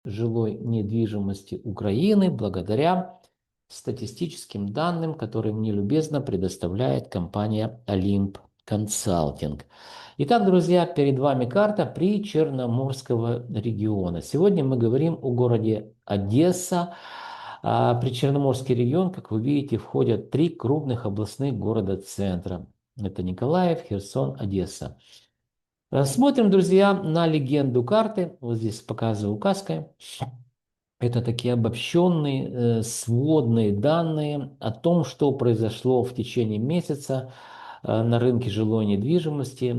жилой недвижимости Украины благодаря статистическим данным, которые мне любезно предоставляет компания Олимп Консалтинг. Итак, друзья, перед вами карта Причерноморского региона. Сегодня мы говорим о городе Одесса. Причерноморский регион, как вы видите, входят три крупных областных города-центра. Это Николаев, Херсон, Одесса. Смотрим, друзья, на легенду карты. Вот здесь показываю указкой. Это такие обобщенные, сводные данные о том, что произошло в течение месяца на рынке жилой недвижимости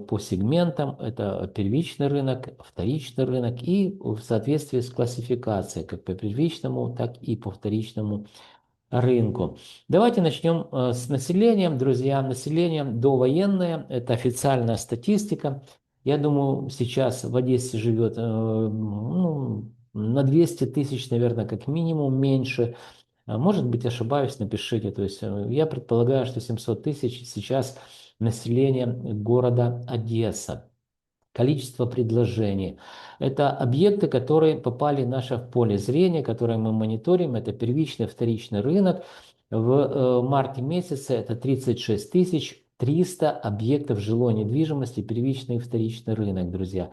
по сегментам. Это первичный рынок, вторичный рынок и в соответствии с классификацией как по первичному, так и по вторичному рынку. Давайте начнем с населением, друзья. Население довоенное, это официальная статистика. Я думаю, сейчас в Одессе живет на 200 тысяч, наверное, как минимум меньше. Может быть, ошибаюсь, напишите. То есть я предполагаю, что 700 тысяч сейчас население города Одесса. Количество предложений. Это объекты, которые попали в наше поле зрения, которые мы мониторим. Это первичный, вторичный рынок. В марте месяце это 36 300 объектов жилой недвижимости, первичный и вторичный рынок, друзья.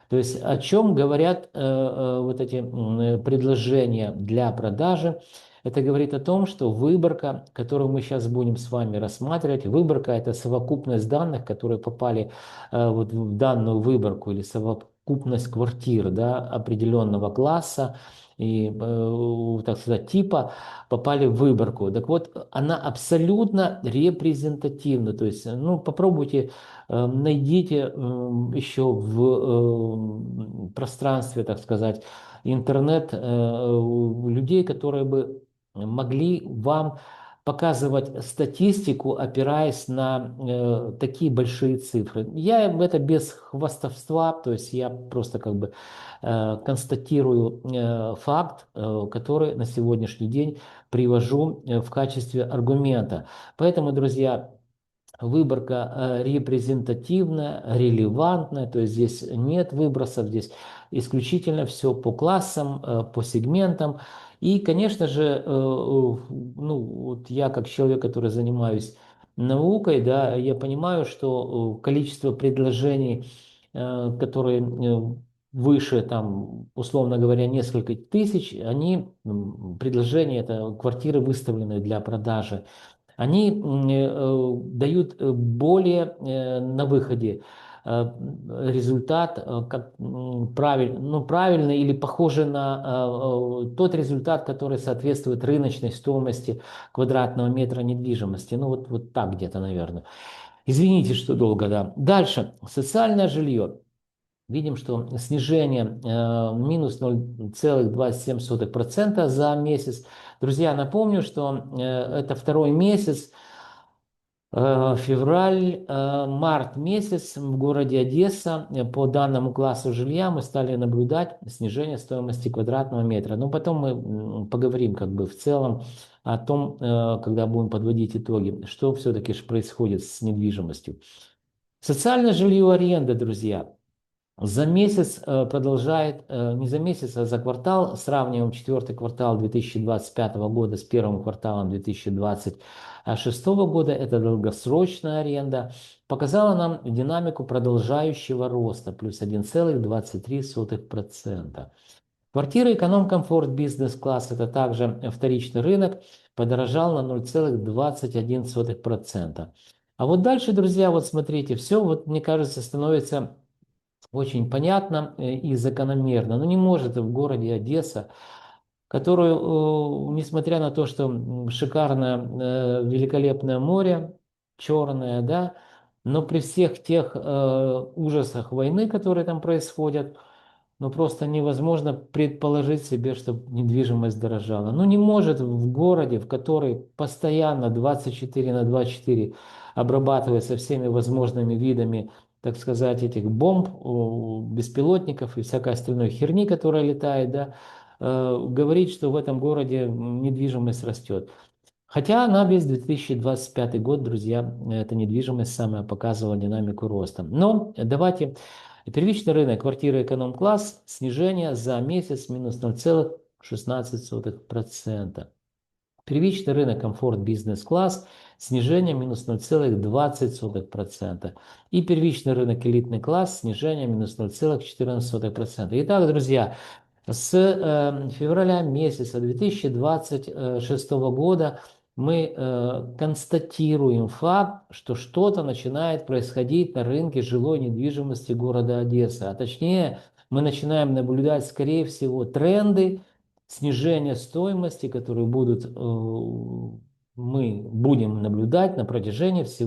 То есть о чем говорят вот эти предложения для продажи? Это говорит о том, что выборка, которую мы сейчас будем с вами рассматривать, выборка – это совокупность данных, которые попали вот в данную выборку или совокупность квартир, да, определенного класса и, так сказать, типа попали в выборку. Так вот, она абсолютно репрезентативна. То есть, ну, попробуйте, найдите еще в пространстве, так сказать, интернет людей, которые бы могли вам показывать статистику, опираясь на такие большие цифры. Я это без хвастовства, то есть я просто как бы констатирую факт, который на сегодняшний день привожу в качестве аргумента. Поэтому, друзья, выборка репрезентативная, релевантная, то есть здесь нет выбросов, здесь исключительно все по классам, по сегментам. И, конечно же, ну, вот я как человек, который занимаюсь наукой, да, я понимаю, что количество предложений, которые выше, там, условно говоря, несколько тысяч, они, предложения, это квартиры, выставленные для продажи, они дают более на выходе результат как правильный или похожий на тот результат, который соответствует рыночной стоимости квадратного метра недвижимости. Ну вот так где-то, наверное. Извините, что долго, да. Дальше. Социальное жилье. Видим, что снижение минус 0,27% за месяц. Друзья, напомню, что это второй месяц, февраль, март месяц в городе Одесса по данному классу жилья мы стали наблюдать снижение стоимости квадратного метра. Но потом мы поговорим как бы в целом о том, когда будем подводить итоги, что все-таки происходит с недвижимостью. Социальное жилье, аренда, друзья. За месяц продолжает, не за месяц, а за квартал, сравниваем четвертый квартал 2025 года с первым кварталом 2026 года, это долгосрочная аренда, показала нам динамику продолжающего роста, плюс 1,23%. Квартиры эконом-комфорт бизнес-класс, это также вторичный рынок, подорожал на 0,21%. А вот дальше, друзья, вот смотрите, все, вот мне кажется, становится очень понятно и закономерно. Но не может в городе Одесса, которую, несмотря на то, что шикарное, великолепное море, черное, да, но при всех тех ужасах войны, которые там происходят, ну просто невозможно предположить себе, что недвижимость дорожала. Ну не может в городе, в который постоянно 24 на 24 обрабатывается всеми возможными видами, так сказать, этих бомб, беспилотников и всякой остальной херни, которая летает, да, говорить, что в этом городе недвижимость растет. Хотя на весь 2025 год, друзья, эта недвижимость самая показывала динамику роста. Но давайте И первичный рынок квартиры эконом-класс, снижение за месяц минус 0,16%. Первичный рынок комфорт бизнес-класс, снижение минус 0,20%. И первичный рынок элитный класс, снижение минус 0,14%. Итак, друзья, с февраля месяца 2026 года мы констатируем факт, что что-то начинает происходить на рынке жилой недвижимости города Одессы. А точнее, мы начинаем наблюдать, скорее всего, тренды снижения стоимости, которые мы будем наблюдать на протяжении всего